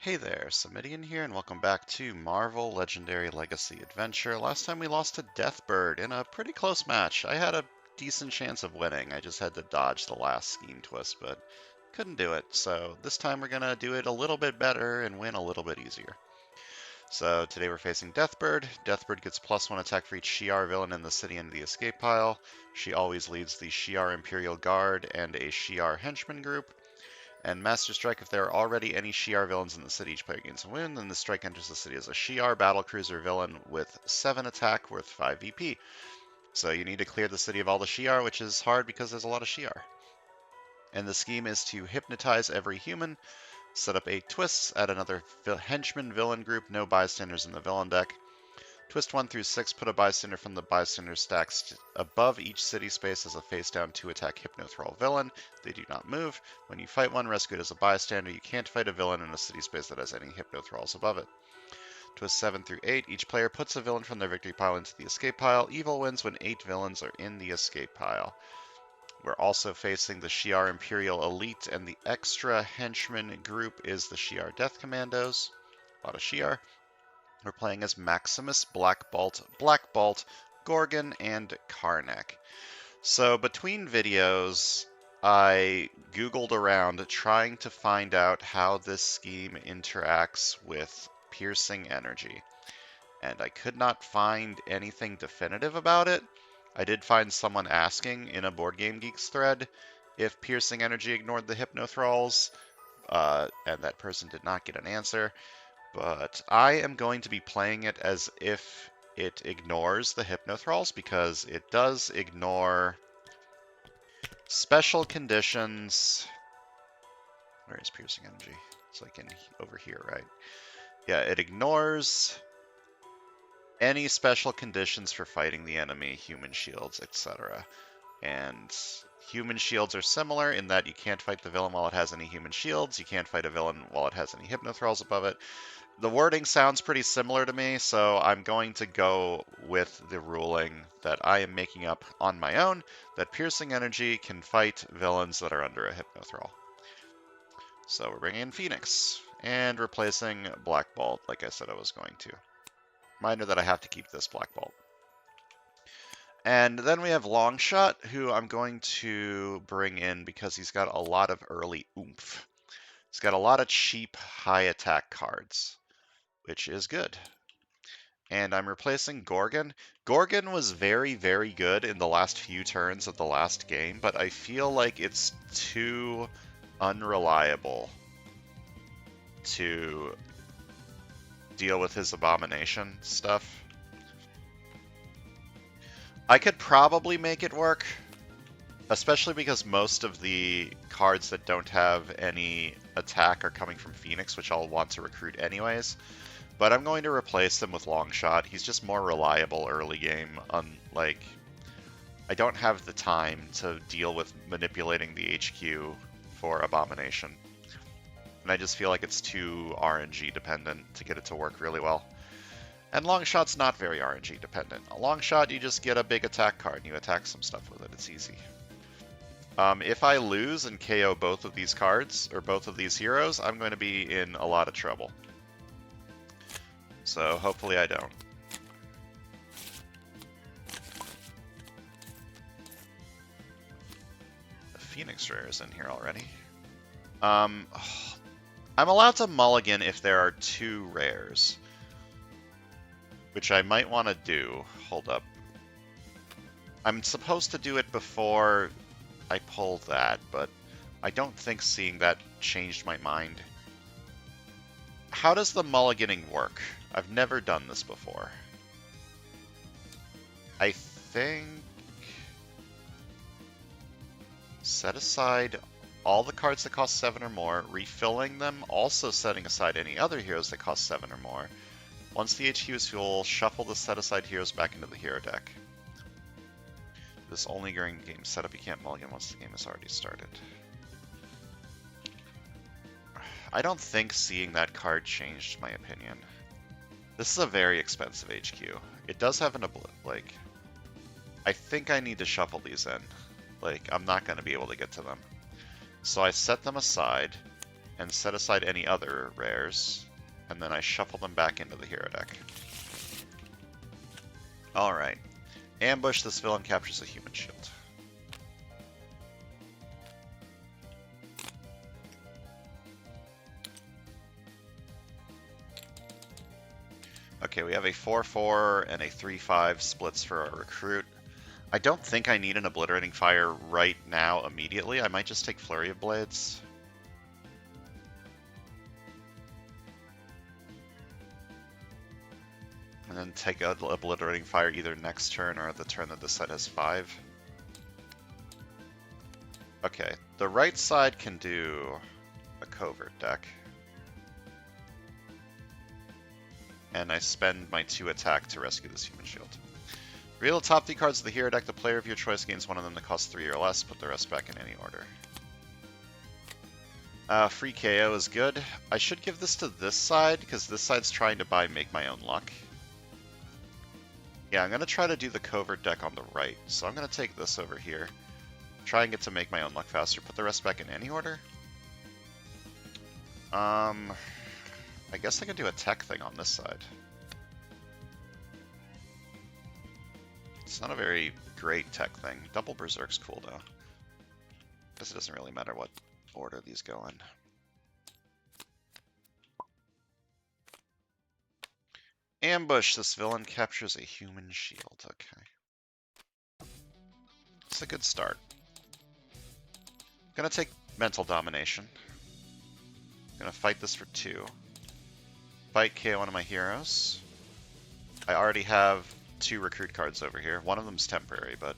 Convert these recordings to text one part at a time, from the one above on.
Hey there, Samitian here, and welcome back to Marvel Legendary Legacy Adventure. Last time we lost to Deathbird in a pretty close match. I had a decent chance of winning. I just had to dodge the last scheme twist, but couldn't do it. So this time we're gonna do it a little bit better and win a little bit easier. So today we're facing Deathbird. Deathbird gets +1 attack for each Shi'ar villain in the city into the escape pile. She always leads the Shi'ar Imperial Guard and a Shi'ar Henchman group. And Master Strike, if there are already any Shi'ar villains in the city, each player gains a wound, then the strike enters the city as a Shi'ar battlecruiser villain with 7 attack worth 5 VP. So you need to clear the city of all the Shi'ar, which is hard because there's a lot of Shi'ar. And the scheme is to hypnotize every human, set up 8 twists, add another henchman villain group, no bystanders in the villain deck. Twist 1 through 6, put a bystander from the bystander stacks above each city space as a face-down 2-attack Hypnothrall villain. They do not move. When you fight one, rescue it as a bystander. You can't fight a villain in a city space that has any Hypnothralls above it. Twist 7 through 8, each player puts a villain from their victory pile into the escape pile. Evil wins when 8 villains are in the escape pile. We're also facing the Shi'ar Imperial Elite, and the extra henchman group is the Shi'ar Death Commandos. A lot of Shi'ar. We're playing as Maximus, Black Bolt, Gorgon, and Karnak. So between videos, I Googled around trying to find out how this scheme interacts with piercing energy. And I could not find anything definitive about it. I did find someone asking in a Board Game Geeks thread if piercing energy ignored the Hypnothralls, and that person did not get an answer. But I am going to be playing it as if it ignores the Hypnothralls, because it does ignore special conditions. Where is piercing energy? It's like over here, right? Yeah, it ignores any special conditions for fighting the enemy, human shields, etc. And human shields are similar in that you can't fight the villain while it has any human shields, you can't fight a villain while it has any Hypnothralls above it. The wording sounds pretty similar to me, so I'm going to go with the ruling that I am making up on my own, that piercing energy can fight villains that are under a Hypnothrall. So we're bringing in Phoenix, and replacing Black Bolt, like I said I was going to. Reminder that I have to keep this Black Bolt. And then we have Longshot, who I'm going to bring in because he's got a lot of early oomph. He's got a lot of cheap, high attack cards, which is good. And I'm replacing Gorgon. Gorgon was very, very good in the last few turns of the last game, but I feel like it's too unreliable to deal with his abomination stuff. I could probably make it work, especially because most of the cards that don't have any attack are coming from Phoenix, which I'll want to recruit anyways. But I'm going to replace him with Longshot. He's just more reliable early game. Unlike, I don't have the time to deal with manipulating the HQ for Abomination. And I just feel like it's too RNG dependent to get it to work really well. And Longshot's not very RNG dependent. A Longshot, you just get a big attack card and you attack some stuff with it. It's easy. If I lose and KO both of these cards, or both of these heroes, I'm going to be in a lot of trouble. So hopefully I don't. The Phoenix Rare is in here already. I'm allowed to mulligan if there are 2 rares, which I might want to do. Hold up. I'm supposed to do it before I pull that, but I don't think seeing that changed my mind. How does the mulliganing work? I've never done this before. I think set aside all the cards that cost 7 or more, refilling them, also setting aside any other heroes that cost 7 or more. Once the HQ is full, shuffle the set-aside heroes back into the hero deck. This only during game setup. You can't mulligan once the game has already started. I don't think seeing that card changed my opinion. This is a very expensive HQ. It does have an like, I think I need to shuffle these in. Like, I'm not going to be able to get to them. So I set them aside, and set aside any other rares, and then I shuffle them back into the hero deck. Alright. Ambush, this villain captures a human shield. Okay, we have a 4-4 and a 3-5 splits for our recruit. I don't think I need an Obliterating Fire right now immediately. I might just take Flurry of Blades. And then take an Obliterating Fire either next turn or the turn that this side has 5. Okay, the right side can do a covert deck. And I spend my 2 attack to rescue this human shield. Reveal the top 3 cards of the hero deck. The player of your choice gains one of them that costs 3 or less. Put the rest back in any order. Free KO is good. I should give this to this side, because this side's trying to buy Make My Own Luck. Yeah, I'm going to try to do the covert deck on the right. So I'm going to take this over here. Try and get to Make My Own Luck faster. Put the rest back in any order. I guess I can do a tech thing on this side. It's not a very great tech thing. Double Berserk's cool, though. Guess it doesn't really matter what order these go in. Ambush. This villain captures a human shield. Okay. It's a good start. Gonna take Mental Domination. Gonna fight this for 2. Fight, KO one of my heroes. I already have 2 recruit cards over here. One of them's temporary, but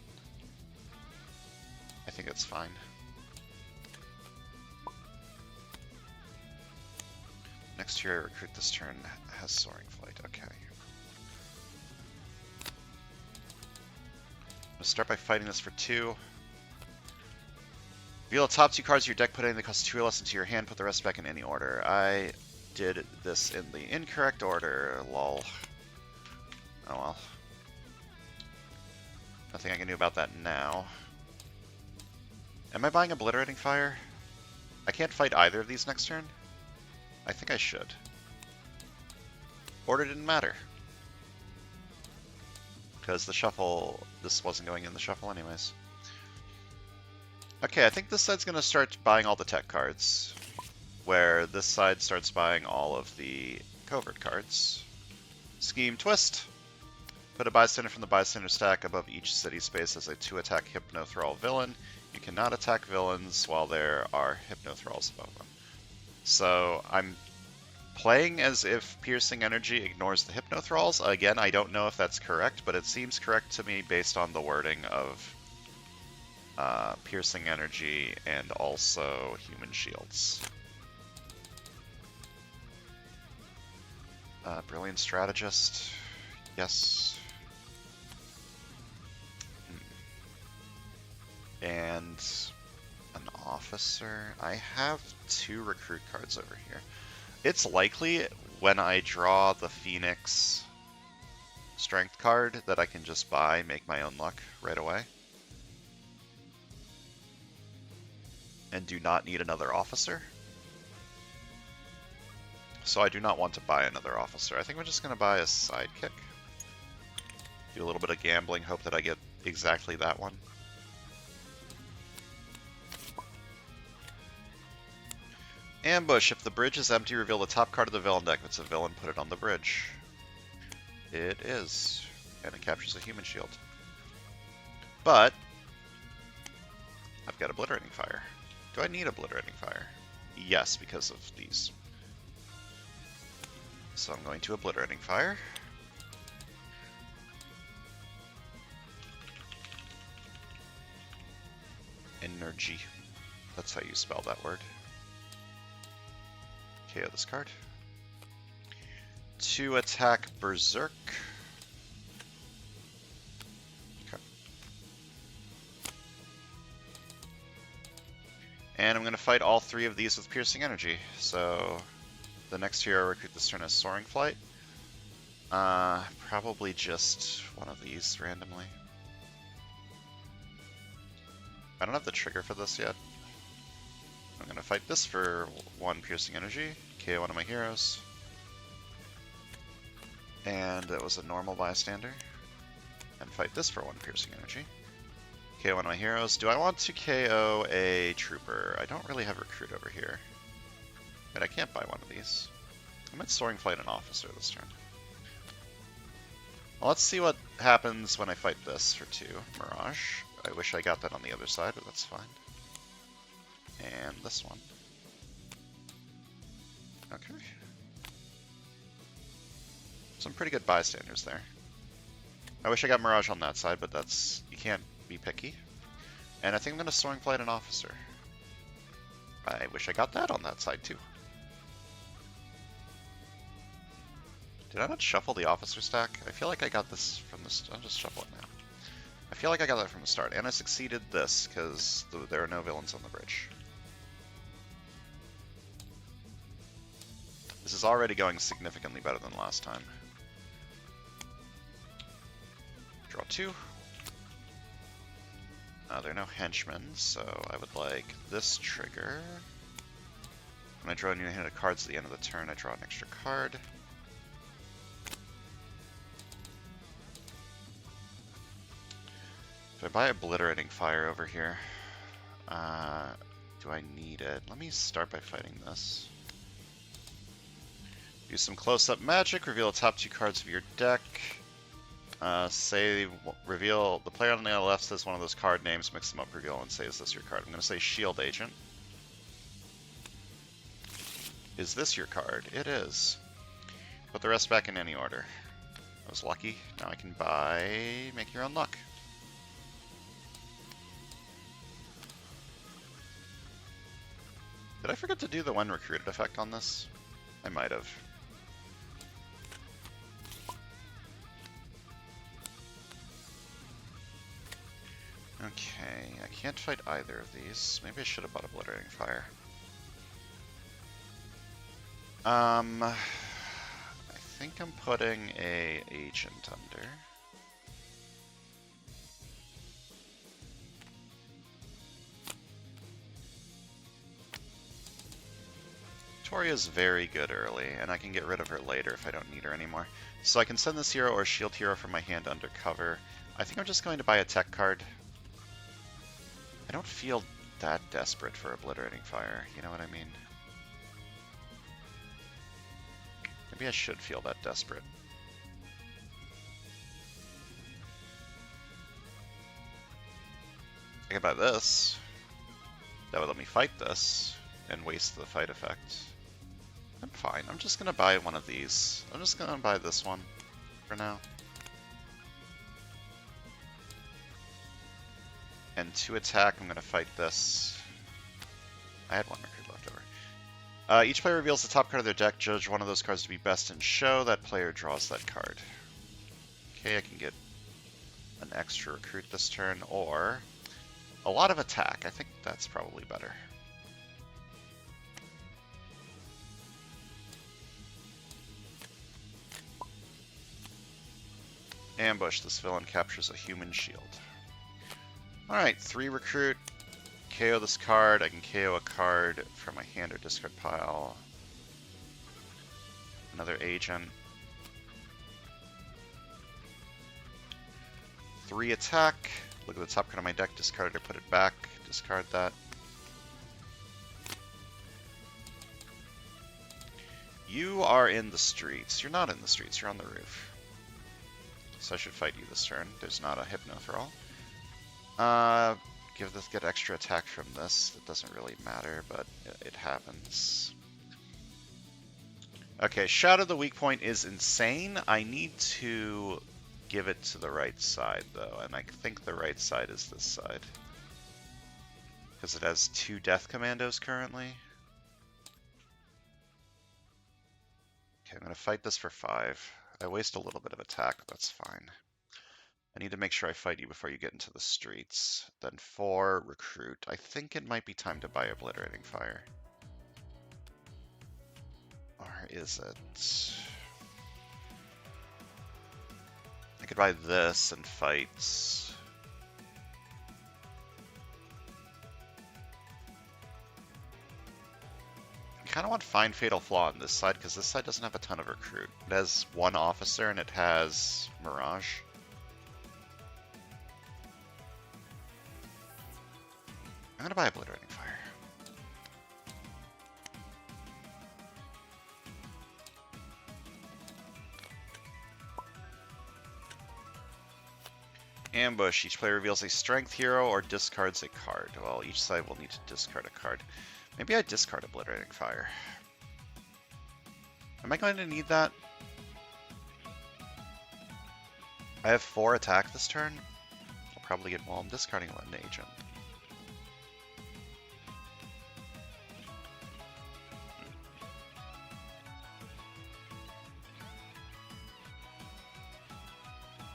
I think it's fine. Next hero I recruit this turn has Soaring Flight. Okay. I'll start by fighting this for 2. Reveal the top 2 cards of your deck, put anything that costs 2 or less into your hand, put the rest back in any order. I did this in the incorrect order, lol. Oh well. Nothing I can do about that now. Am I buying Obliterating Fire? I can't fight either of these next turn? I think I should. Order didn't matter. Because the shuffle, this wasn't going in the shuffle anyways. Okay, I think this side's going to start buying all the tech cards, where this side starts buying all of the covert cards. Scheme Twist. Put a bystander from the bystander stack above each city space as a 2-attack Hypnothrall villain. You cannot attack villains while there are Hypnothralls above them. So I'm playing as if Piercing Energy ignores the Hypnothralls. Again, I don't know if that's correct, but it seems correct to me based on the wording of Piercing Energy and also Human Shields. Brilliant Strategist. Yes. And an Officer. I have 2 recruit cards over here. It's likely when I draw the Phoenix Strength card that I can just buy Make My Own Luck right away. And do not need another Officer. So I do not want to buy another Officer. I think we're just going to buy a Sidekick. Do a little bit of gambling, hope that I get exactly that one. Ambush. If the bridge is empty, reveal the top card of the villain deck. If it's a villain, put it on the bridge. It is. And it captures a human shield. But I've got Obliterating Fire. Do I need Obliterating Fire? Yes, because of these. So I'm going to Obliterating Fire. Energy. That's how you spell that word. KO this card. 2 attack Berserk. Okay. And I'm going to fight all 3 of these with Piercing Energy. So the next hero I recruit this turn is Soaring Flight. Probably just one of these randomly. I don't have the trigger for this yet. I'm going to fight this for 1 piercing energy, KO one of my heroes. And that was a normal bystander. And fight this for 1 piercing energy. KO one of my heroes. Do I want to KO a trooper? I don't really have recruit over here. But I can't buy one of these. I might Soaring Flight an officer this turn. Well, let's see what happens when I fight this for 2. Mirage. I wish I got that on the other side, but that's fine. And this one. Okay. Some pretty good bystanders there. I wish I got Mirage on that side, but that's... you can't be picky. And I think I'm going to Soaring Flight an officer. I wish I got that on that side too. Did I not shuffle the officer stack? I feel like I got this from the... I'll just shuffle it now. I feel like I got that from the start, and I succeeded this because there are no villains on the bridge. This is already going significantly better than last time. Draw 2. There are no henchmen, so I would like this trigger. When I draw a new hand of cards at the end of the turn, I draw an extra card. If I buy Obliterating Fire over here, do I need it? Let me start by fighting this. Do some close-up magic, reveal the top 2 cards of your deck. Reveal, the player on the left says one of those card names, mix them up, reveal, and say, is this your card? I'm going to say Shield Agent. Is this your card? It is. Put the rest back in any order. I was lucky. Now I can buy Make Your Own Luck. Did I forget to do the when recruited effect on this? I might have. Okay, I can't fight either of these. Maybe I should have bought Obliterating Fire. I think I'm putting a agent under. Toria's very good early, and I can get rid of her later if I don't need her anymore. So I can send this hero or shield hero from my hand under cover. I think I'm just going to buy a tech card. I don't feel that desperate for Obliterating Fire, you know what I mean? Maybe I should feel that desperate. I could buy this. That would let me fight this and waste the fight effect. I'm fine. I'm just gonna buy one of these. I'm just gonna buy this one for now. And to attack, I'm gonna fight this. I had 1 recruit left over. Each player reveals the top card of their deck. Judge one of those cards to be best in show. That player draws that card. Okay, I can get an extra recruit this turn, or a lot of attack. I think that's probably better. Ambush. This villain captures a human shield. Alright, 3 recruit. KO this card. I can KO a card from my hand or discard pile. Another agent. 3 attack. Look at the top card of my deck. Discard it or put it back. Discard that. You are in the streets. You're not in the streets. You're on the roof. So I should fight you this turn. There's not a Hypno Thrall. Get extra attack from this. It doesn't really matter, but it happens. Okay, Shadow the weak point is insane. I need to give it to the right side, though, and I think the right side is this side. Because it has 2 Death Commandos currently. Okay, I'm going to fight this for 5. I waste a little bit of attack, but that's fine. I need to make sure I fight you before you get into the streets. Then 4, recruit. I think it might be time to buy Obliterating Fire. Or is it? I could buy this and fight. kind of want Find Fatal Flaw on this side, because this side doesn't have a ton of recruit. It has one officer, and it has Mirage. I'm going to buy Obliterating Fire. Ambush. Each player reveals a strength hero or discards a card. Well, each side will need to discard a card. Maybe I discard Obliterating Fire. Am I going to need that? I have 4 attack this turn. I'll probably get... Well, I'm discarding an agent.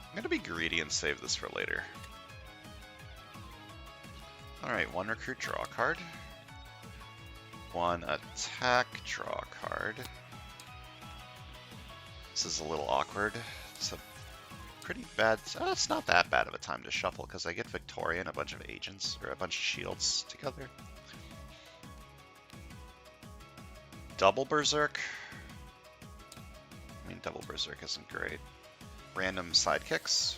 I'm going to be greedy and save this for later. Alright, 1 recruit, draw a card. 1 attack, draw a card. This is a little awkward. It's a pretty bad... it's not that bad of a time to shuffle, because I get Victoria and a bunch of agents, or a bunch of shields together. Double Berserk. I mean, double Berserk isn't great. Random sidekicks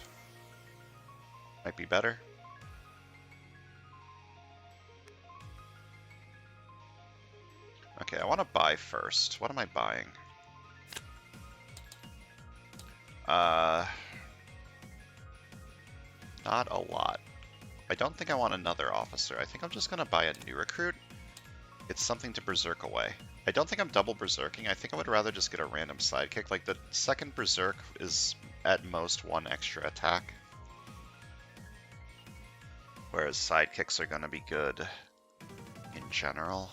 might be better. Okay, I want to buy first. What am I buying? Not a lot. I don't think I want another officer. I think I'm just going to buy a new recruit. It's something to berserk away. I don't think I'm double berserking. I think I would rather just get a random sidekick. Like, the second berserk is at most 1 extra attack. Whereas sidekicks are going to be good in general.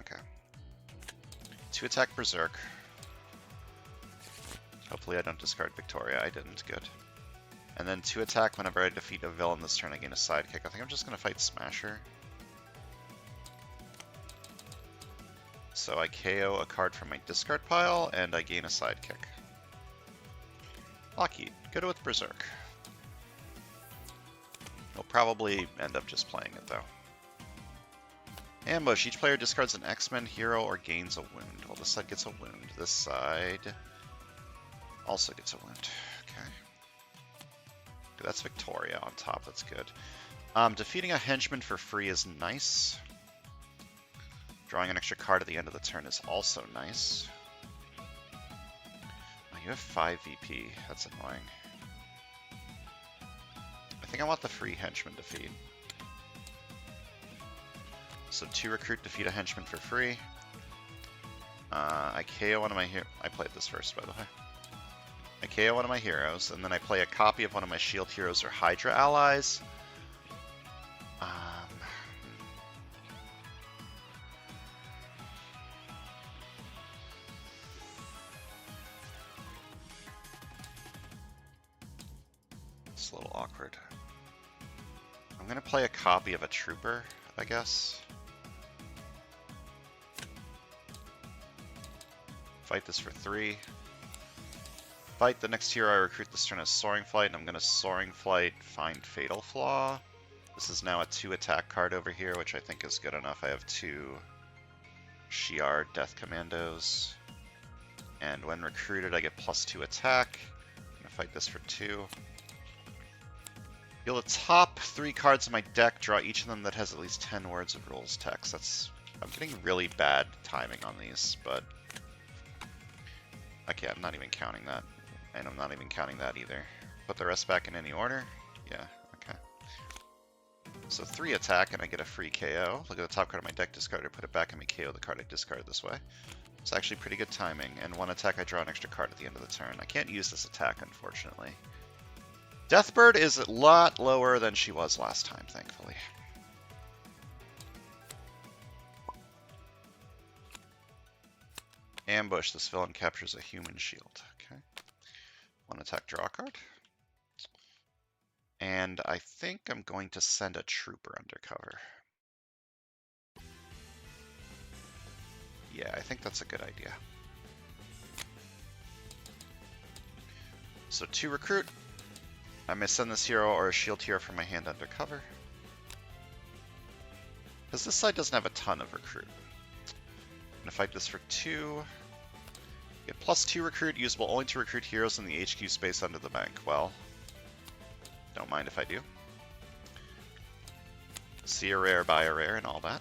Okay. 2 attack berserk. Hopefully I don't discard Victoria. I didn't. Good. And then 2 attack whenever I defeat a villain this turn, I gain a sidekick. I think I'm just going to fight Smasher. So I KO a card from my discard pile, and I gain a sidekick. Lockheed. Good with Berserk. We'll probably end up just playing it, though. Ambush. Each player discards an X-Men hero or gains a wound. Well, this side gets a wound. This side also gets a wound. Okay. That's Victoria on top. That's good. Defeating a henchman for free is nice. Drawing an extra card at the end of the turn is also nice. Oh, you have 5 VP. That's annoying. I think I want the free henchman defeat. So 2 recruit, defeat a henchman for free. I KO one of my heroes. I played this first, by the way. I KO one of my heroes, and then I play a copy of one of my shield heroes or Hydra allies. It's a little awkward. I'm going to play a copy of a trooper, I guess. Fight this for 3. Fight the next hero I recruit this turn as Soaring Flight, and I'm going to Soaring Flight, find Fatal Flaw. This is now a 2 attack card over here, which I think is good enough. I have 2 Shi'ar Death Commandos. And when recruited, I get +2 attack. I'm going to fight this for 2. Deal the top 3 cards in my deck, draw each of them that has at least 10 words of rules text. I'm getting really bad timing on these, but... Okay, I'm not even counting that. And I'm not even counting that either. Put the rest back in any order? Yeah, okay. So 3 attack, and I get a free KO. Look at the top card of my deck, discard it, put it back, and me KO the card I discarded this way. It's actually pretty good timing. And 1 attack, I draw an extra card at the end of the turn. I can't use this attack, unfortunately. Deathbird is a lot lower than she was last time, thankfully. Ambush. This villain captures a human shield. Okay. 1 attack, draw a card. And I think I'm going to send a trooper undercover. Yeah, I think that's a good idea. So 2 recruit. I may send this hero or a shield hero from my hand undercover. Because this side doesn't have a ton of recruit. I'm going to fight this for 2. Get +2 recruit, usable only to recruit heroes in the HQ space under the bank. Well, don't mind if I do. See a rare, buy a rare, and all that.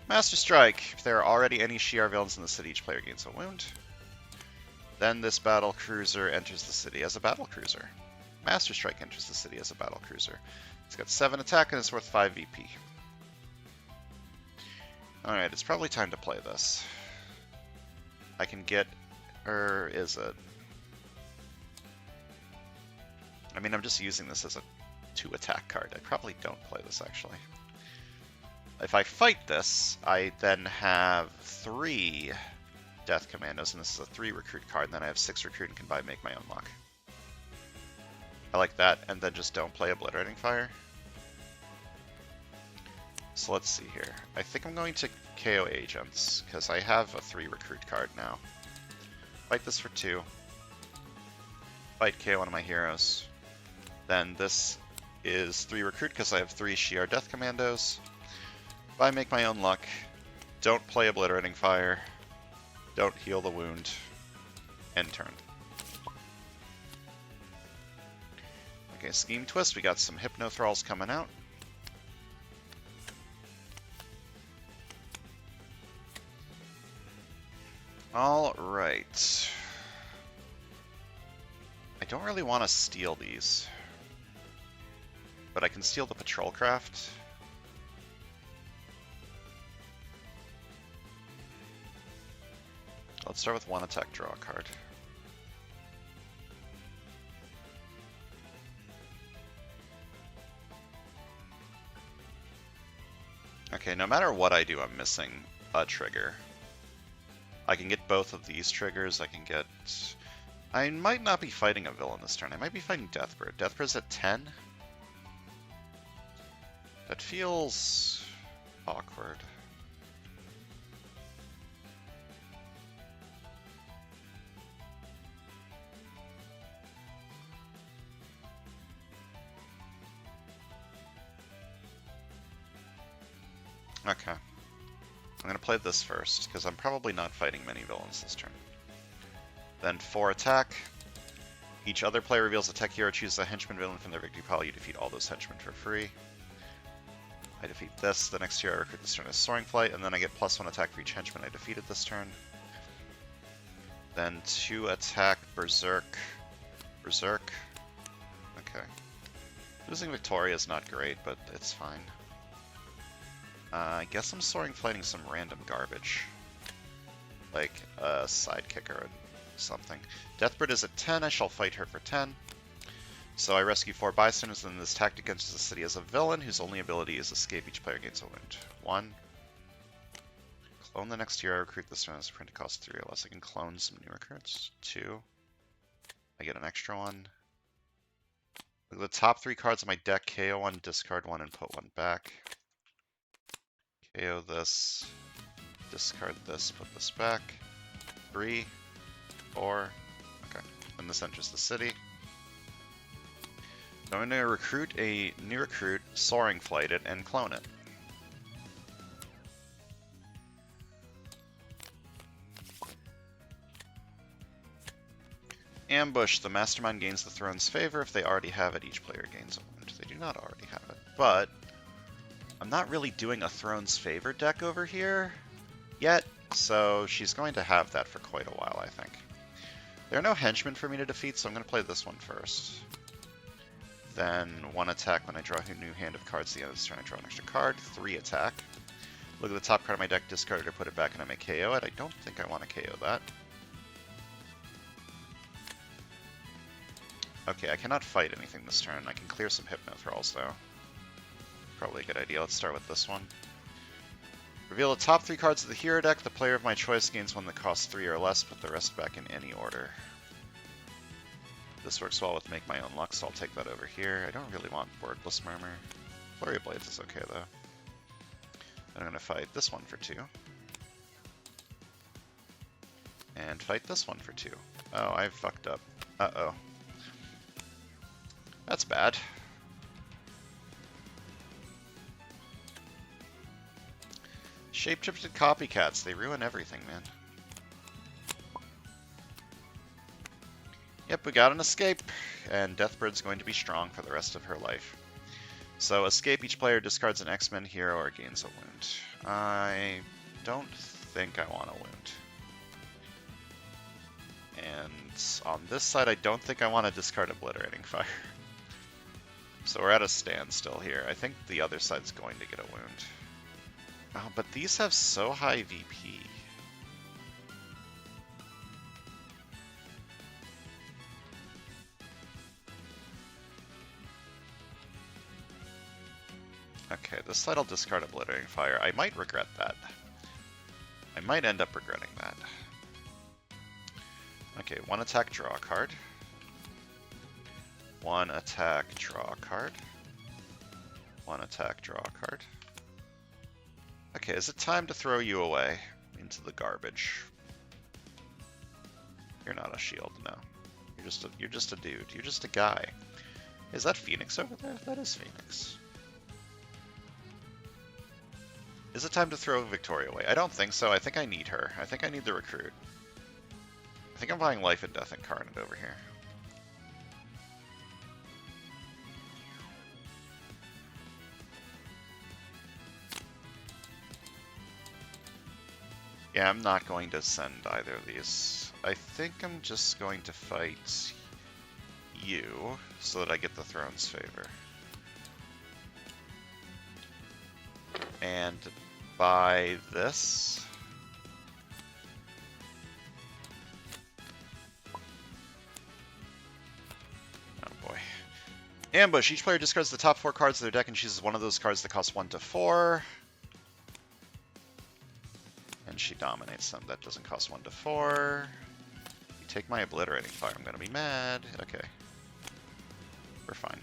Master Strike. If there are already any Shi'ar villains in the city, each player gains a wound. Then this battle cruiser enters the city as a battle cruiser. Master Strike enters the city as a battle cruiser. It's got 7 attack and it's worth 5 VP. Alright, it's probably time to play this. I can get... Or is it? I mean, I'm just using this as a 2 attack card. I probably don't play this, actually. If I fight this, I then have 3 Death Commandos, and this is a 3 recruit card, and then I have 6 recruit and can make my own luck. I like that, and then just don't play Obliterating Fire. So let's see here. I think I'm going to KO Agents, because I have a 3 recruit card now. Fight this for 2. Fight KO one of my heroes. Then this is 3 recruit, because I have 3 Shi'ar Death Commandos. If I make my own luck, don't play Obliterating Fire, don't heal the wound, end turn. Okay, Scheme Twist, we got some Hypno Thralls coming out. Alright. I don't really want to steal these, but I can steal the Patrol Craft. Let's start with 1 attack, draw a card. Okay, no matter what I do, I'm missing a trigger. I can get both of these triggers, I can get... I might not be fighting a villain this turn, I might be fighting Deathbird. Deathbird's at 10? That feels... awkward. Okay. I'm going to play this first, because I'm probably not fighting many villains this turn. Then 4 attack. Each other player reveals a tech hero, chooses a henchman villain from their victory pile. You defeat all those henchmen for free. I defeat this. The next hero I recruit this turn is Soaring Flight, and then I get +1 attack for each henchman I defeated this turn. Then 2 attack, Berserk. Berserk. Okay. Losing Victoria is not great, but it's fine. I guess I'm Soaring Flighting some random garbage. Like a sidekick or something. Deathbird is at 10, I shall fight her for 10. So I rescue 4 bystanders, and this tactic enters the city as a villain, whose only ability is escape. Each player gains a wound. 1. Clone the next hero I recruit this turn as a print cost 3 or less. I can clone some new recruits. 2. I get an extra 1. Look at the top 3 cards of my deck. KO 1, discard 1, and put 1 back. KO this, discard this, put this back. 3, 4, okay. And this enters the city. I'm going to recruit a new recruit, Soaring Flight it, and clone it. Ambush. The Mastermind gains the throne's favor. If they already have it, each player gains a wound. They do not already have it, but I'm not really doing a Throne's Favor deck over here yet, so she's going to have that for quite a while, I think. There are no henchmen for me to defeat, so I'm going to play this one first. Then 1 attack when I draw a new hand of cards at the end of this turn. I draw an extra card. 3 attack. Look at the top card of my deck, discard it or put it back, and I may KO it. I don't think I want to KO that. Okay, I cannot fight anything this turn. I can clear some Hypno Thralls, though. Probably a good idea. Let's start with this one. Reveal the top 3 cards of the hero deck. The player of my choice gains one that costs 3 or less. Put the rest back in any order. This works well with Make My Own Luck, so I'll take that over here. I don't really want Wordless Murmur. Flurry of Blades is okay, though. I'm going to fight this one for 2. And fight this one for 2. Oh, I fucked up. Uh-oh. That's bad. Shape-shifted copycats, they ruin everything, man. Yep, we got an escape, and Deathbird's going to be strong for the rest of her life. So, escape, each player discards an X-Men hero or gains a wound. I don't think I want a wound. And on this side, I don't think I want to discard Obliterating Fire. So we're at a standstill here. I think the other side's going to get a wound. Oh, but these have so high VP. Okay, this side I'll discard Obliterating Fire. I might regret that. I might end up regretting that. Okay, 1 attack, draw a card. 1 attack, draw a card. 1 attack, draw a card. Okay, is it time to throw you away into the garbage? You're not a shield, no. You're just a dude. You're just a guy. Is that Phoenix over there? That is Phoenix. Is it time to throw Victoria away? I don't think so. I think I need her. I think I need the recruit. I think I'm buying Life and Death Incarnate over here. Yeah, I'm not going to send either of these. I think I'm just going to fight you so that I get the throne's favor. And buy this. Oh boy. Ambush. Each player discards the top 4 cards of their deck and chooses one of those cards that costs 1 to 4. And she dominates them. That doesn't cost 1 to 4. You take my Obliterating Fire. I'm going to be mad. Okay. We're fine.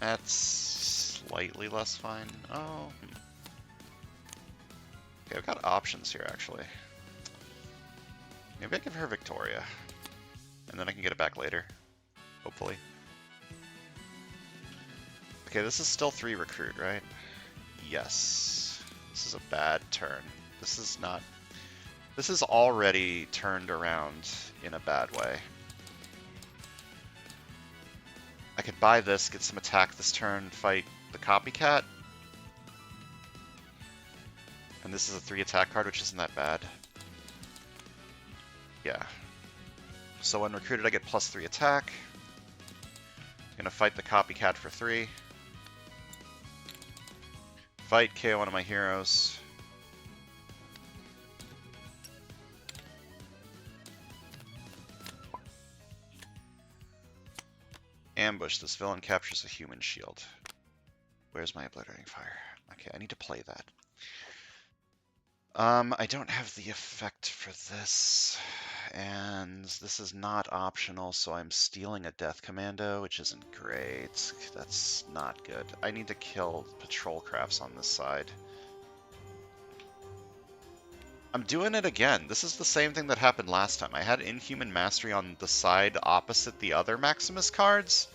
That's slightly less fine. Oh. Okay, I've got options here, actually. Maybe I give her Victoria. And then I can get it back later. Hopefully. Okay, this is still 3 recruit, right? Yes. This is a bad turn. This is not... This is already turned around in a bad way. I could buy this, get some attack this turn, fight the copycat. And this is a 3 attack card, which isn't that bad. Yeah. So when recruited, I get +3 attack. I'm gonna fight the copycat for 3. Fight, KO one of my heroes. Ambush. This villain captures a human shield. Where's my Obliterating Fire? Okay, I need to play that. I don't have the effect for this, and this is not optional, so I'm stealing a Death Commando, which isn't great. That's not good. I need to kill Patrol Crafts on this side. I'm doing it again. This is the same thing that happened last time. I had Inhuman Mastery on the side opposite the other Maximus cards,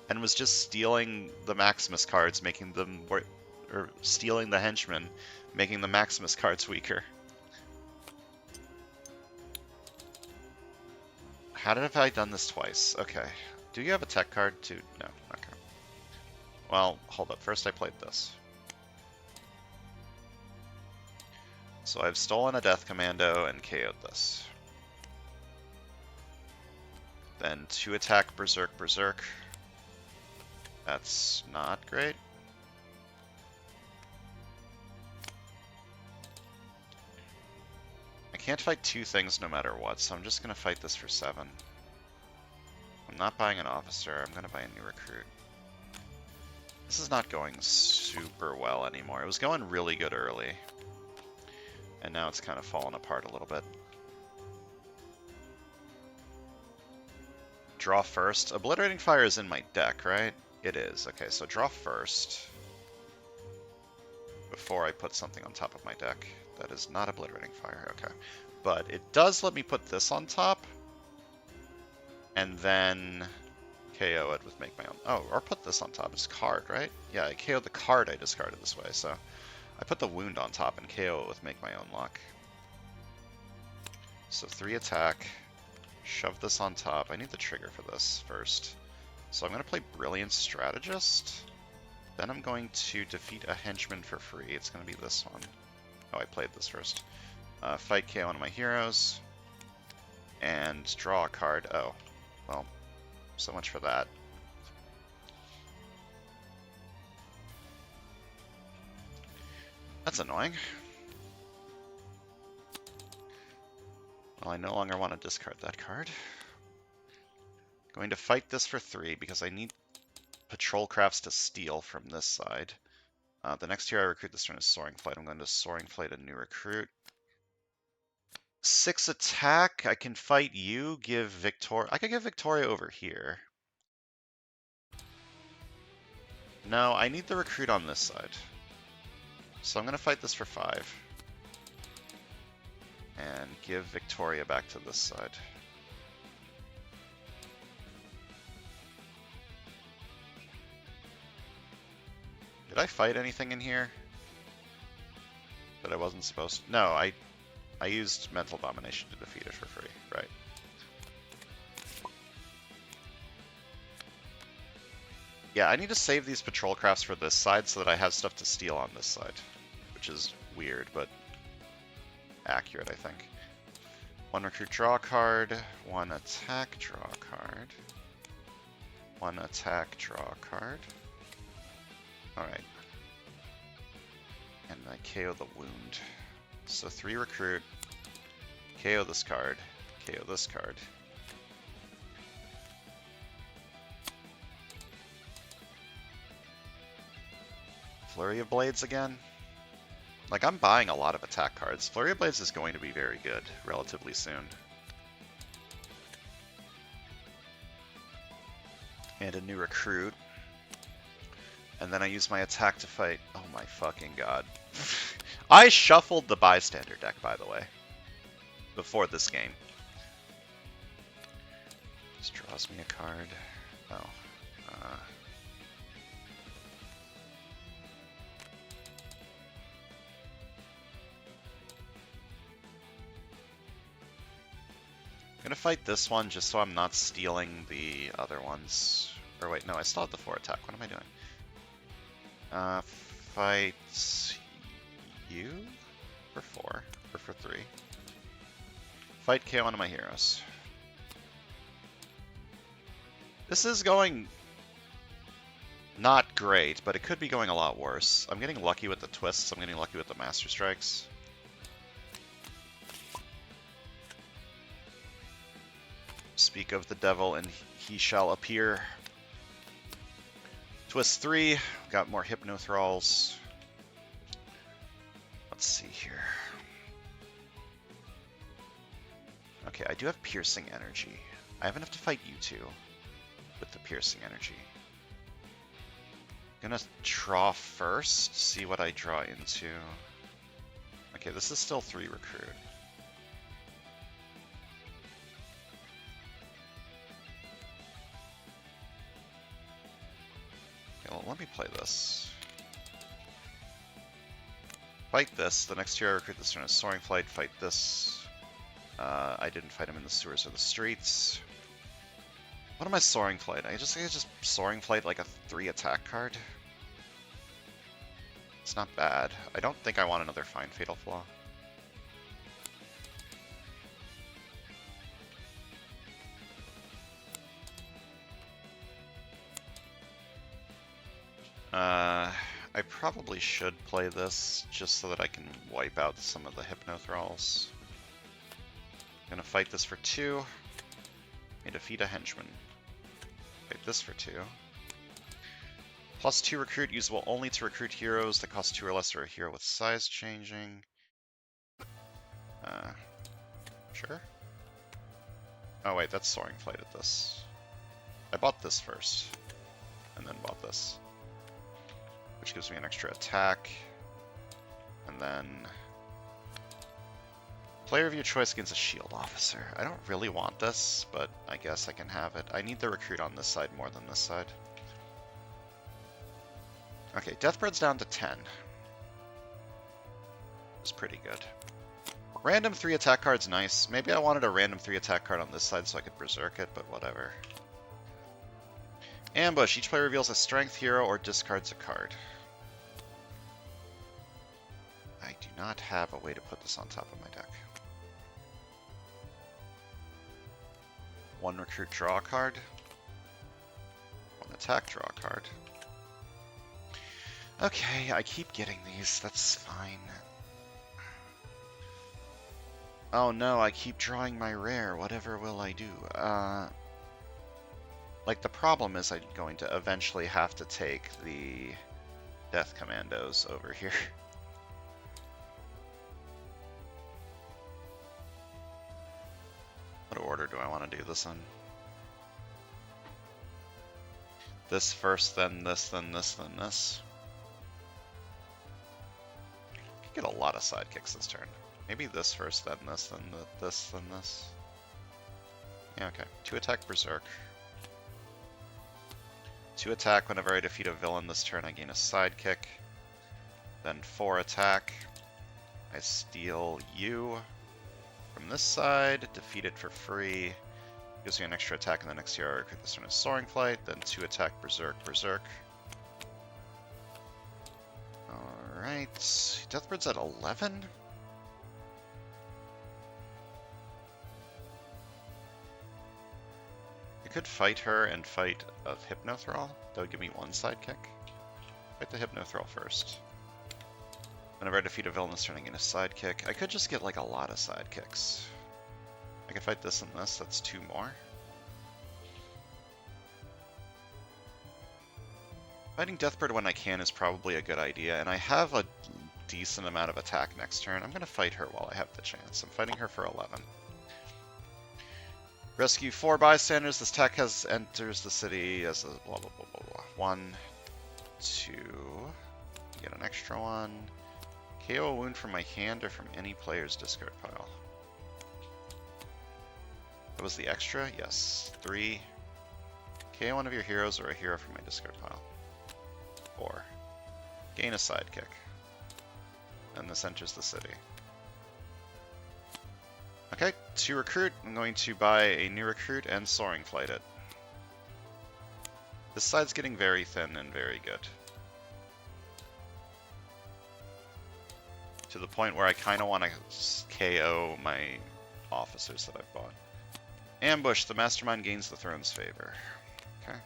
and was just stealing the Maximus cards, making them... or stealing the henchmen, making the Maximus cards weaker. How have I done this twice? Okay. Do you have a tech card too? No. Okay. Well, hold up. First I played this. So I've stolen a Death Commando and KO'd this. Then 2 attack Berserk Berserk. That's not great. I can't fight 2 things no matter what, so I'm just going to fight this for 7. I'm not buying an officer, I'm going to buy a new recruit. This is not going super well anymore. It was going really good early. And now it's kind of fallen apart a little bit. Draw first. Obliterating Fire is in my deck, right? It is. Okay, so draw first. Before I put something on top of my deck. That is not Obliterating Fire, okay. But it does let me put this on top. And then KO it with make my own. Oh, or put this on top. It's card, right? Yeah, I KO'd the card I discarded this way, so I put the wound on top and KO it with make my own luck. So 3 attack. Shove this on top. I need the trigger for this first. So I'm going to play Brilliant Strategist. Then I'm going to defeat a henchman for free. It's going to be this one. Oh, I played this first. Fight KO one of my heroes. And draw a card. Oh, well, so much for that. That's annoying. Well, I no longer want to discard that card. Going to fight this for 3 because I need Patrol Crafts to steal from this side. The next hero I recruit this turn is Soaring Flight. I'm going to Soaring Flight a new recruit. 6 attack. I can fight you. Give Victoria. I could give Victoria over here. No, I need the recruit on this side. So I'm going to fight this for 5. And give Victoria back to this side. Did I fight anything in here that I wasn't supposed to? No, I used Mental Domination to defeat it for free, right? Yeah, I need to save these Patrol Crafts for this side so that I have stuff to steal on this side, which is weird, but accurate, I think. 1 recruit, draw a card. 1 attack, draw a card. 1 attack, draw a card. Alright. And I KO the wound. So 3 recruit, KO this card, KO this card. Flurry of Blades again? Like, I'm buying a lot of attack cards. Flurry of Blades is going to be very good relatively soon. And a new recruit. And then I use my attack to fight. Oh my fucking god. I shuffled the Bystander deck, by the way, before this game. Just draws me a card. Oh. I'm gonna fight this one just so I'm not stealing the other ones. Or wait, no, I still have the 4 attack. What am I doing? Fight you for 4 or for 3. Fight KO one of my heroes. This is going not great, but it could be going a lot worse. I'm getting lucky with the twists. I'm getting lucky with the Master Strikes. Speak of the devil and he shall appear. Twist 3, got more Hypno Thralls. Let's see here. Okay, I do have Piercing Energy. I have enough to fight you two with the Piercing Energy. Gonna draw first, see what I draw into. Okay, this is still 3 recruit. Well, let me play this. Fight this. The next hero I recruit this turn is Soaring Flight. Fight this. I didn't fight him in the sewers or the streets. What am I Soaring Flight? I just Soaring Flight like a 3 attack card. It's not bad. I don't think I want another Find Fatal Flaw. I probably should play this just so that I can wipe out some of the Hypno Thralls. Gonna fight this for 2. May defeat a henchman. Fight this for 2. +2 recruit, usable only to recruit heroes that cost 2 or less, or a hero with size changing. Sure. Oh wait, that's Soaring Flight at this. I bought this first, and then bought this. Which gives me an extra attack. And then Player of your choice against a shield officer. I don't really want this, but I guess I can have it. I need the recruit on this side more than this side. Okay, Deathbird's down to 10. It's pretty good. Random 3 attack card's nice. Maybe I wanted a random 3 attack card on this side so I could berserk it, but whatever. Ambush. Each player reveals a strength hero or discards a card. I do not have a way to put this on top of my deck. 1 recruit, draw a card. 1 attack, draw a card. Okay, I keep getting these. That's fine. Oh no, I keep drawing my rare. Whatever will I do? Like, the problem is I'm going to eventually have to take the Death Commandos over here. What order do I want to do this in? This first, then this, then this, then this. I could get a lot of sidekicks this turn. Maybe this first, then this, then this, then this. Yeah, okay. 2 attack Berserk. 2 attack. Whenever I defeat a villain this turn, I gain a sidekick. Then 4 attack. I steal you from this side, defeat it for free. Gives me an extra attack in the next year. This one is Soaring Flight. Then 2 attack Berserk, Berserk. Alright. Deathbird's at 11? I could fight her and fight a Hypnothrall. That would give me 1 sidekick. Fight the Hypnothrall first. Whenever I defeat a villain this turn, I gain a sidekick. I could just get like a lot of sidekicks. I could fight this and this. That's 2 more. Fighting Deathbird when I can is probably a good idea, and I have a decent amount of attack next turn. I'm going to fight her while I have the chance. I'm fighting her for 11. Rescue 4 bystanders. This attack enters the city as a blah blah blah blah blah. 1, 2. Get an extra 1. KO a wound from my hand or from any player's discard pile. That was the extra? Yes. 3. KO one of your heroes or a hero from my discard pile. 4. Gain a sidekick. And this enters the city. Okay, to recruit, I'm going to buy a new recruit and Soaring Flight it. This side's getting very thin and very good. To the point where I kind of want to KO my officers that I've bought. Ambush, the Mastermind gains the throne's favor. Okay.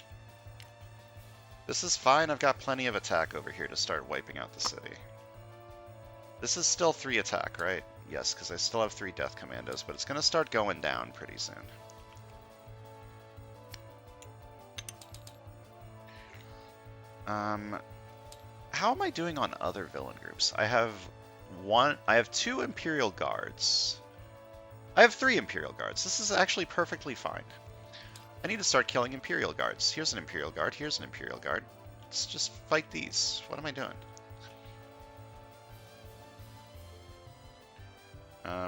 This is fine, I've got plenty of attack over here to start wiping out the city. This is still 3 attack, right? Yes, because I still have 3 Death Commandos, but it's going to start going down pretty soon. How am I doing on other villain groups? I have 2 Imperial Guards. I have 3 Imperial Guards. This is actually perfectly fine. I need to start killing Imperial Guards. Here's an Imperial Guard, here's an Imperial Guard. Let's just fight these. What am I doing?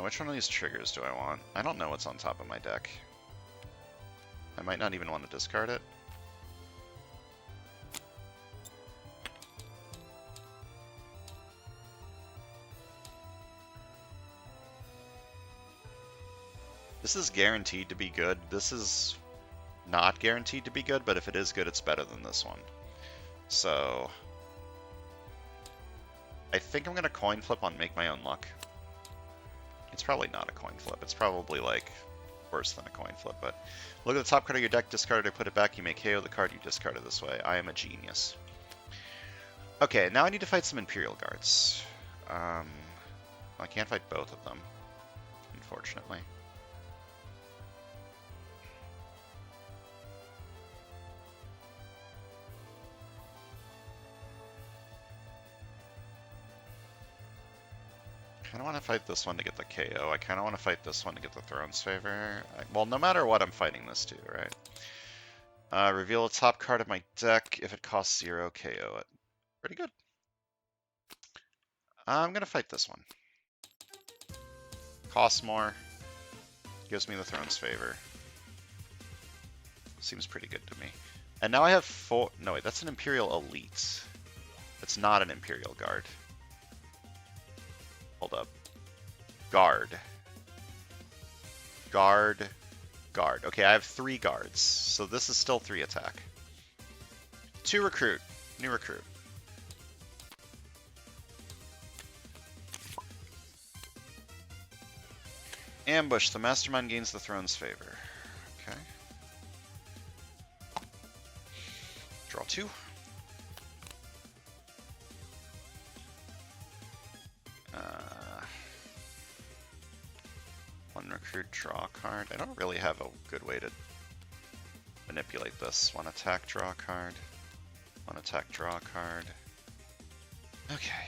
Which one of these triggers do I want? I don't know what's on top of my deck. I might not even want to discard it. This is guaranteed to be good. This is not guaranteed to be good, but if it is good, it's better than this one. So I think I'm going to coin flip on Make My Own Luck. It's probably not a coin flip. It's probably like worse than a coin flip, but look at the top card of your deck, discard it, put it back, you may KO the card you discarded this way. I am a genius. Okay, now I need to fight some Imperial Guards. I can't fight both of them, unfortunately. I kind of want to fight this one to get the KO. I kind of want to fight this one to get the Throne's Favor. Well, no matter what, I'm fighting this too, right? Reveal a top card of my deck. If it costs 0, KO it. Pretty good. I'm going to fight this one. Costs more. Gives me the Throne's favor. Seems pretty good to me. And now I have 4... No, wait, that's an Imperial Elite. It's not an Imperial Guard. Hold up. Guard. Guard. Guard. Okay, I have 3 guards. So this is still 3 attack. 2 recruit. New recruit. Ambush. The Mastermind gains the Throne's favor. Okay. Draw 2. One recruit, draw a card. I don't really have a good way to manipulate this. One attack, draw a card. One attack, draw a card. Okay.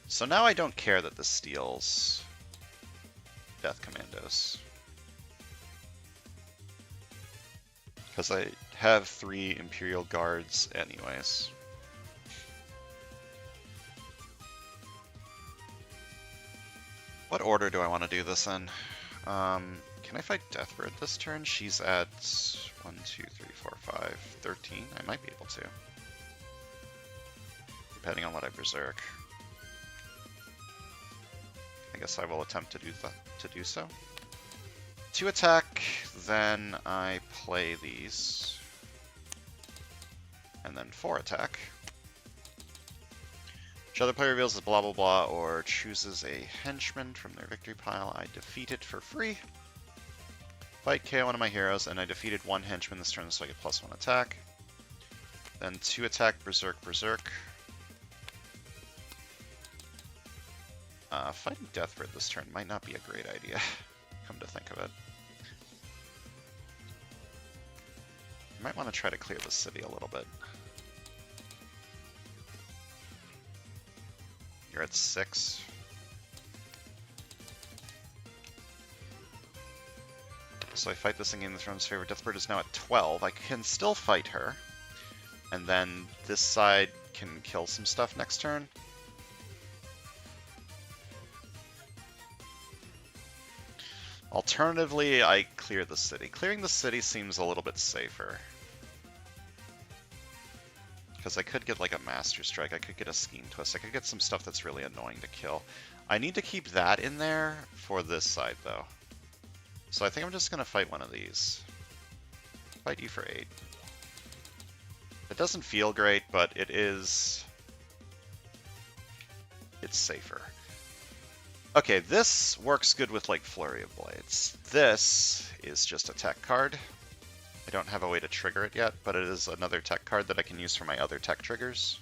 So now I don't care that this steals Death Commandos. Because I have 3 Imperial Guards anyways. What order do I want to do this in? Can I fight Deathbird this turn? She's at 1, 2, 3, 4, 5, 13. I might be able to. Depending on what I berserk. I guess I will attempt to do so. 2 attack, then I play these. And then 4 attack. Which other player reveals as blah blah blah or chooses a henchman from their victory pile. I defeat it for free. Fight KO one of my heroes, and I defeated 1 henchman this turn, so I get +1 attack. Then 2 attack, berserk, berserk. Fighting Deathbird this turn might not be a great idea, come to think of it. I might want to try to clear the city a little bit. You're at 6. So I fight this and gain the Throne's favor. Deathbird is now at 12. I can still fight her. And then this side can kill some stuff next turn. Alternatively, I clear the city. Clearing the city seems a little bit safer. Because I could get like a Master Strike, I could get a Scheme Twist, I could get some stuff that's really annoying to kill. I need to keep that in there for this side though. So I think I'm just going to fight one of these. Fight you for 8. It doesn't feel great, but it is... it's safer. Okay, this works good with like Flurry of Blades. This is just a tech card. I don't have a way to trigger it yet, but it is another tech card that I can use for my other tech triggers.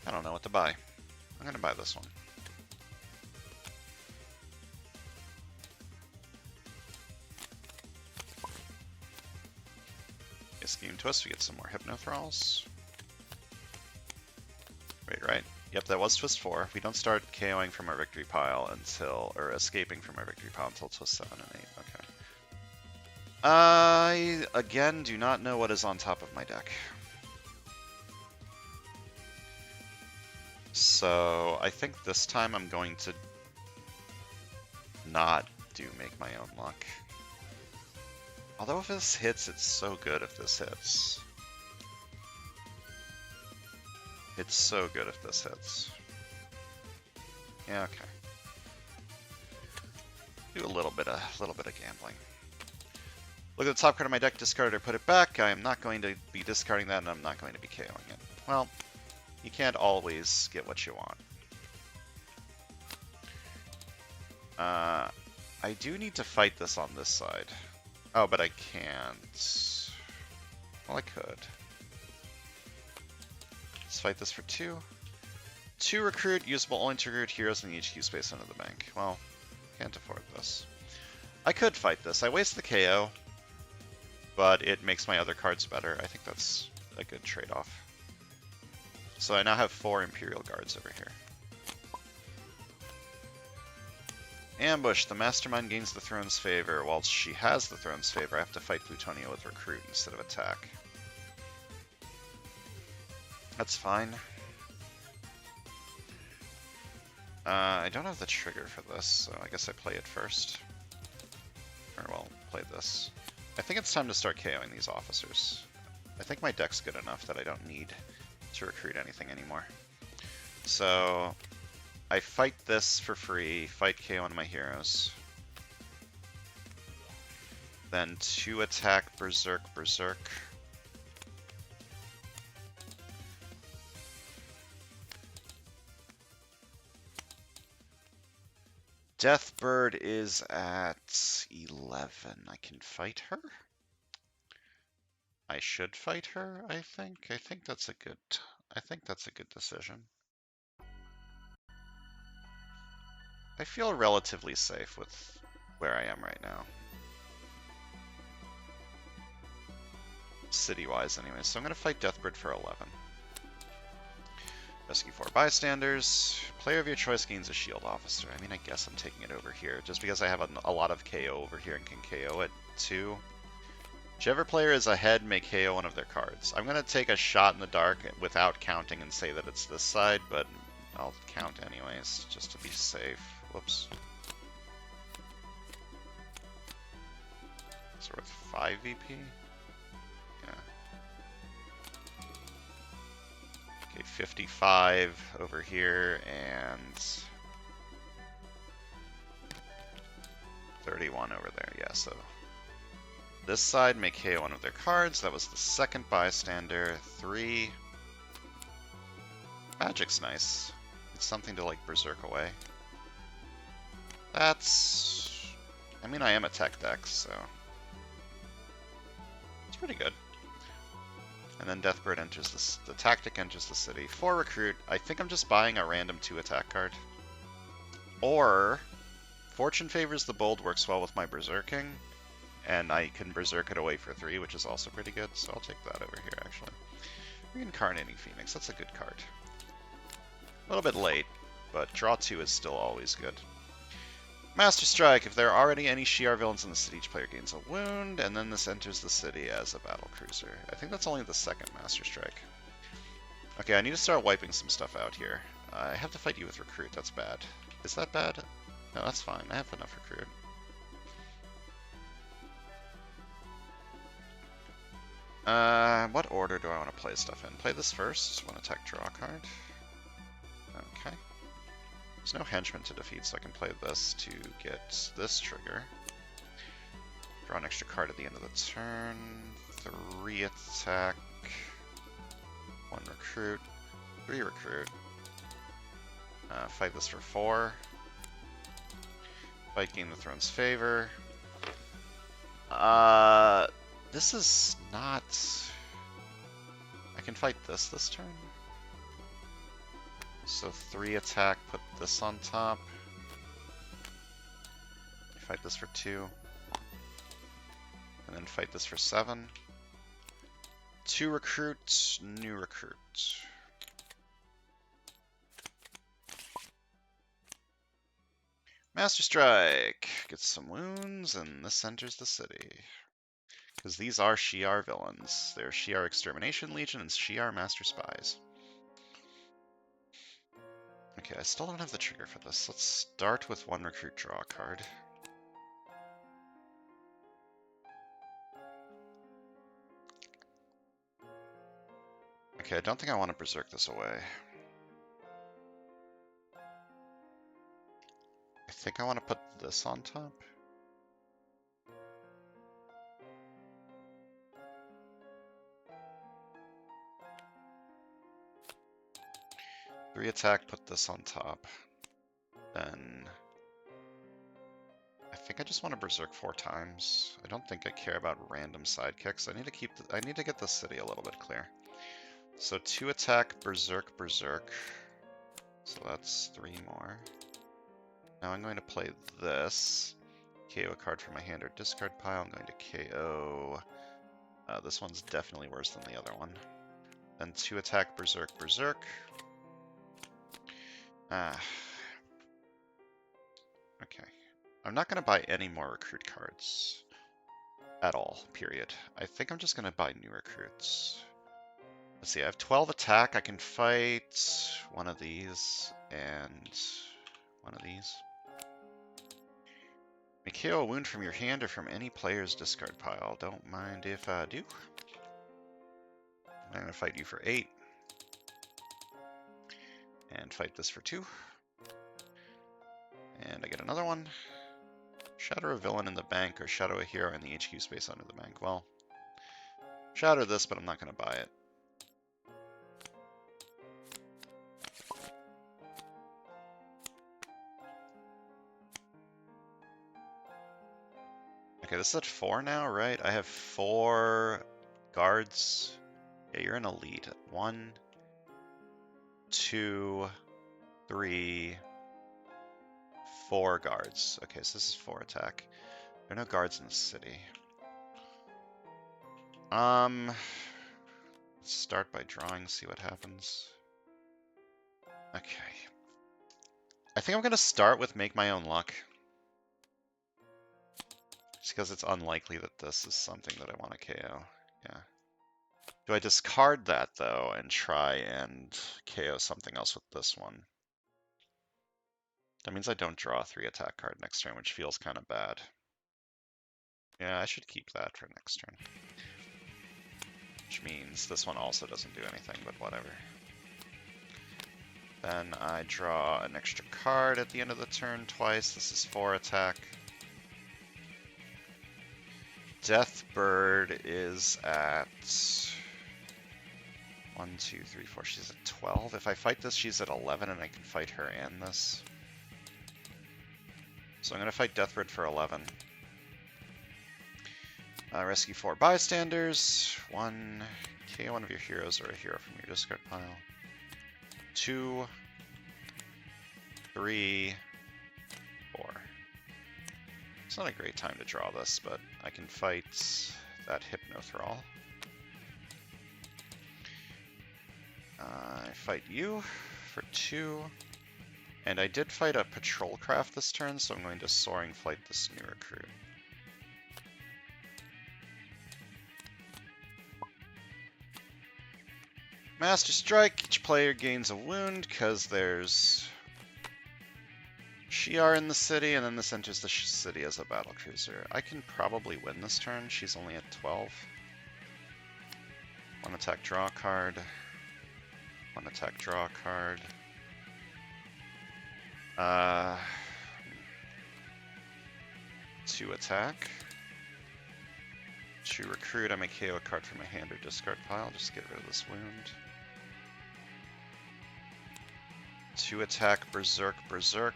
I don't know what to buy. I'm going to buy this one. A Scheme Twist, we get some more Hypnothralls. Wait, right? Yep, that was Twist 4. We don't start KOing from our victory pile until, or escaping from our victory pile until Twist 7 and 8. Okay. I, again, do not know what is on top of my deck. So I think this time I'm going to not do Make My Own Luck. Although if this hits, it's so good if this hits. It's so good if this hits. Yeah, okay. Do a little bit of gambling. Look at the top card of my deck, discard it or put it back. I am not going to be discarding that, and I'm not going to be KOing it. Well, you can't always get what you want. I do need to fight this on this side. Oh, but I can't. Well, I could. Let's fight this for 2. 2 recruit, usable only to recruit heroes in the HQ space under the bank. Well, can't afford this. I could fight this. I waste the KO, but it makes my other cards better. I think that's a good trade-off. So I now have 4 Imperial Guards over here. Ambush. The Mastermind gains the throne's favor. While she has the throne's favor, I have to fight Plutonia with Recruit instead of attack. That's fine. I don't have the trigger for this, so I guess I play it first. Or, well, play this. I think it's time to start KOing these officers. I think my deck's good enough that I don't need to recruit anything anymore. So, I fight this for free, fight KO one of my heroes. Then 2 attack Berserk Berserk. Deathbird is at 11. I can fight her? I should fight her, I think. I think that's a good decision. I feel relatively safe with where I am right now. City-wise anyway, so I'm going to fight Deathbird for 11. Rescue 4 bystanders. Player of your choice gains a shield officer. I mean, I guess I'm taking it over here, just because I have a lot of KO over here and can KO it too. Whichever player is ahead may KO one of their cards. I'm going to take a shot in the dark without counting and say that it's this side, but I'll count anyways, just to be safe. Whoops. It's worth 5 VP? Yeah. Okay, 55 over here, and 31 over there. Yeah, so this side may KO one of their cards. That was the second bystander. 3. Magic's nice. It's something to, like, berserk away. That's... I mean, I am a tech deck, so... it's pretty good. And then Deathbird enters the tactic enters the city. 4 recruit. I think I'm just buying a random 2 attack card. Or... Fortune Favors the Bold works well with my berserking. And I can berserk it away for 3, which is also pretty good, so I'll take that over here, actually. Reincarnating Phoenix, that's a good card. A little bit late, but draw 2 is still always good. Master Strike. If there are already any Shi'ar villains in the city, each player gains a wound, and then this enters the city as a battle cruiser. I think that's only the second Master Strike. Okay, I need to start wiping some stuff out here. I have to fight you with Recruit, that's bad. Is that bad? No, that's fine. I have enough Recruit. What order do I want to play stuff in? Play this first. One attack, draw a card. Okay. There's no henchman to defeat, so I can play this to get this trigger. Draw an extra card at the end of the turn. 3 attack. 1 recruit. 3 recruit. Fight this for 4. Fight gain the throne's favor. This is not... I can fight this turn. So 3 attack, put this on top. Fight this for 2. And then fight this for 7. 2 recruit, new recruit. Master Strike! Gets some wounds, and this enters the city. Because these are Shi'ar villains. They're Shi'ar Extermination Legion and Shi'ar Master Spies. Okay, I still don't have the trigger for this. Let's start with 1 recruit, draw a card. Okay, I don't think I want to berserk this away. I think I want to put this on top. Three attack, put this on top. Then I think I just want to berserk 4 times. I don't think I care about random sidekicks. I need to get the city a little bit clear. So 2 attack, berserk, berserk. So that's 3 more. Now I'm going to play this. KO a card from my hand or discard pile. I'm going to KO. This one's definitely worse than the other one. Then 2 attack Berserk Berserk. Okay. I'm not going to buy any more recruit cards. At all, period. I think I'm just going to buy new recruits. Let's see, I have 12 attack. I can fight one of these and one of these. May KO a wound from your hand or from any player's discard pile. Don't mind if I do. I'm going to fight you for 8. And fight this for 2. And I get another one. Shatter a villain in the bank or shadow a hero in the HQ space under the bank. Well, shatter this, but I'm not going to buy it. Okay, this is at 4 now, right? I have 4 guards. Yeah, you're in a lead. 1, 2, 3, 4 guards. Okay, so this is 4 attack. There are no guards in the city. Let's start by drawing, see what happens. Okay. I think I'm gonna start with Make My Own Luck. Just because it's unlikely that this is something that I want to KO. Yeah. Do I discard that, though, and try and KO something else with this one? That means I don't draw a 3 attack card next turn, which feels kind of bad. Yeah, I should keep that for next turn. Which means this one also doesn't do anything, but whatever. Then I draw an extra card at the end of the turn twice. This is 4 attack. Deathbird is at 1, 2, 3, 4. She's at 12. If I fight this, she's at 11, and I can fight her and this. So I'm going to fight Deathbird for 11. Rescue 4 bystanders. 1, KO one of your heroes or a hero from your discard pile. 2, 3, 4. It's not a great time to draw this, but I can fight that Hypnothrall. I fight you for 2. And I did fight a Patrol Craft this turn, so I'm going to Soaring Flight this new recruit. Master Strike, each player gains a wound because there's Shi'ar in the city, and then this enters the city as a battlecruiser. I can probably win this turn. She's only at 12. 1 attack, draw a card. 1 attack, draw a card. 2 attack. 2 recruit. I may KO a card from my hand or discard pile. Just get rid of this wound. 2 attack, Berserk, Berserk.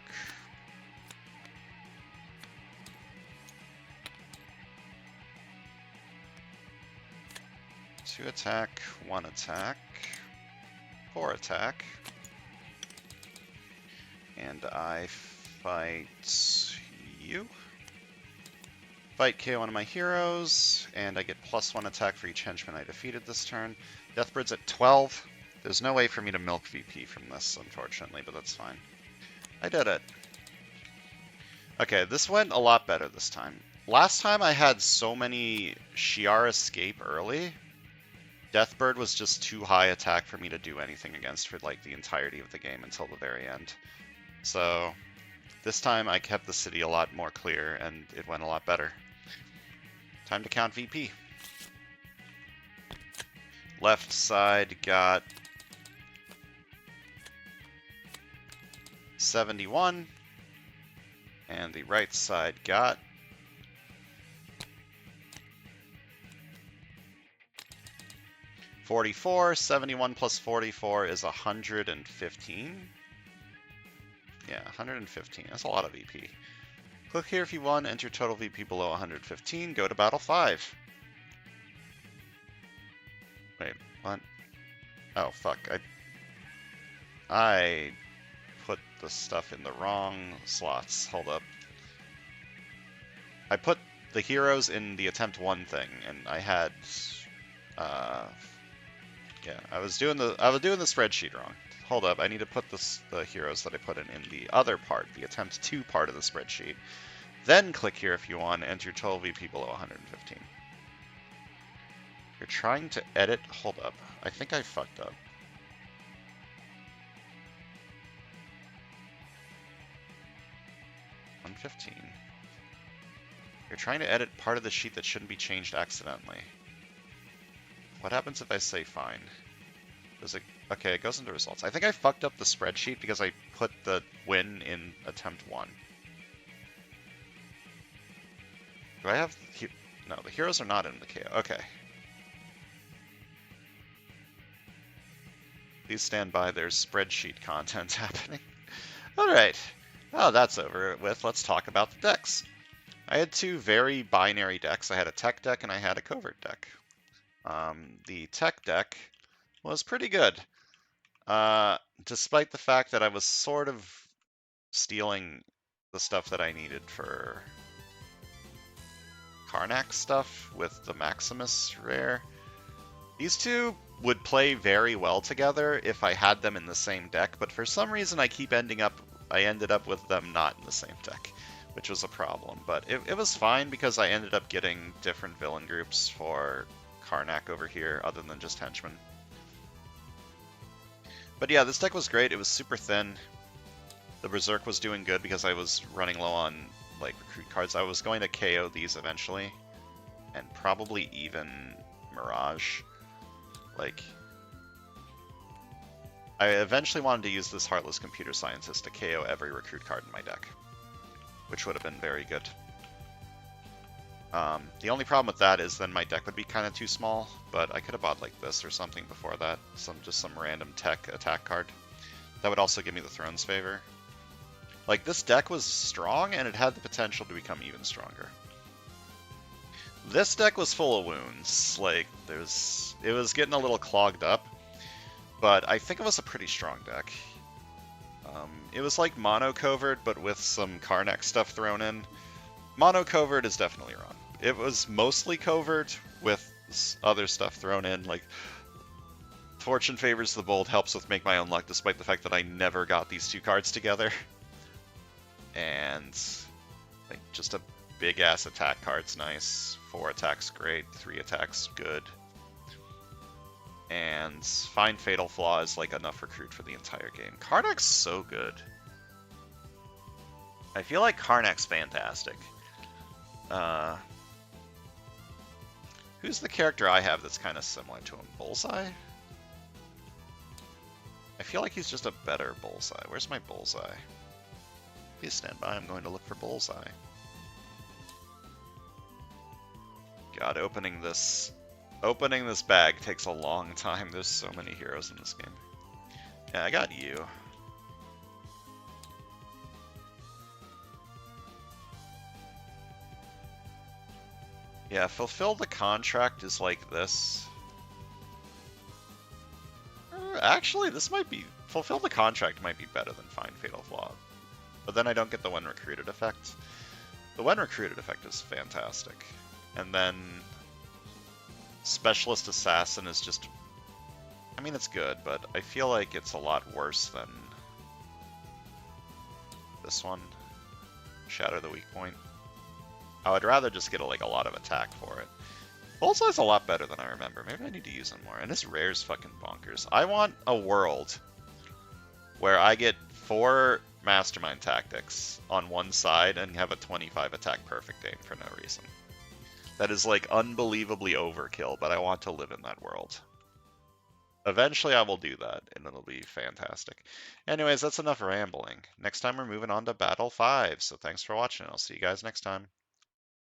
2 attack, 1 attack, 4 attack. And I fight you. Fight KO one of my heroes, and I get +1 attack for each henchman I defeated this turn. Deathbird's at 12. There's no way for me to milk VP from this, unfortunately, but that's fine. I did it. Okay, this went a lot better this time. Last time I had so many Shi'ar escape early. Deathbird was just too high attack for me to do anything against for like the entirety of the game until the very end. So this time I kept the city a lot more clear and it went a lot better. Time to count VP. Left side got 71, and the right side got 44. 71 plus 44 is 115. Yeah, 115. That's a lot of VP. Click here if you won. Enter total VP below 115. Go to battle 5. Wait, what? Oh, fuck. I put the stuff in the wrong slots. Hold up. I put the heroes in the attempt 1 thing, and I had Yeah, I was doing the spreadsheet wrong. Hold up, I need to put the heroes that I put in the other part, the attempt 2 part of the spreadsheet. Then click here if you want, enter your total VP below 115. You're trying to edit, hold up, I think I fucked up. You're trying to edit part of the sheet that shouldn't be changed accidentally. What happens if I say fine? Does it... Okay, it goes into results. I think I fucked up the spreadsheet because I put the win in attempt 1. Do I have... No, the heroes are not in the KO. Okay. Please stand by, there's spreadsheet content happening. Alright. Oh, that's over with. Let's talk about the decks. I had 2 very binary decks. I had a tech deck and I had a covert deck. The tech deck was pretty good. Despite the fact that I was sort of stealing the stuff that I needed for Karnak stuff with the Maximus rare. These 2 would play very well together if I had them in the same deck, but for some reason I ended up with them not in the same deck, which was a problem. But it was fine because I ended up getting different villain groups for Karnak over here, other than just henchmen. But yeah, this deck was great. It was super thin. The Berserk was doing good because I was running low on like recruit cards. I was going to KO these eventually, and probably even Mirage. Like, I eventually wanted to use this Heartless Computer Scientist to KO every recruit card in my deck, which would have been very good. The only problem with that is then my deck would be kind of too small, but I could have bought like this or something before that, just some random tech attack card. That would also give me the Throne's Favor. Like, this deck was strong, and it had the potential to become even stronger. This deck was full of wounds. Like, it was getting a little clogged up, but I think it was a pretty strong deck. It was like mono covert, but with some Karnak stuff thrown in. Mono covert is definitely wrong. It was mostly covert with other stuff thrown in, like Fortune Favors the Bold helps with Make My Own Luck, despite the fact that I never got these 2 cards together. And like just a big ass attack card's nice. 4 attacks great, 3 attacks good. And Find Fatal Flaw is like enough recruit for the entire game. Karnak's so good. I feel like Karnak's fantastic. Who's the character I have that's kind of similar to him? Bullseye? I feel like he's just a better Bullseye. Where's my Bullseye? Please stand by, I'm going to look for Bullseye. God, opening this bag takes a long time. There's so many heroes in this game. Yeah, I got you. Yeah, Fulfill the Contract is like this. Actually, this might be... Fulfill the Contract might be better than Find Fatal Flaw. But then I don't get the When Recruited effect. The When Recruited effect is fantastic. And then Specialist Assassin is just... I mean, it's good, but I feel like it's a lot worse than this one. Shatter the Weak Point. I would rather just get a lot of attack for it. Bullseye's a lot better than I remember. Maybe I need to use him more. And his rare's fucking bonkers. I want a world where I get 4 Mastermind Tactics on one side and have a 25 attack perfect aim for no reason. That is like unbelievably overkill, but I want to live in that world. Eventually I will do that, and it'll be fantastic. Anyways, that's enough rambling. Next time we're moving on to Battle 5, so thanks for watching. I'll see you guys next time.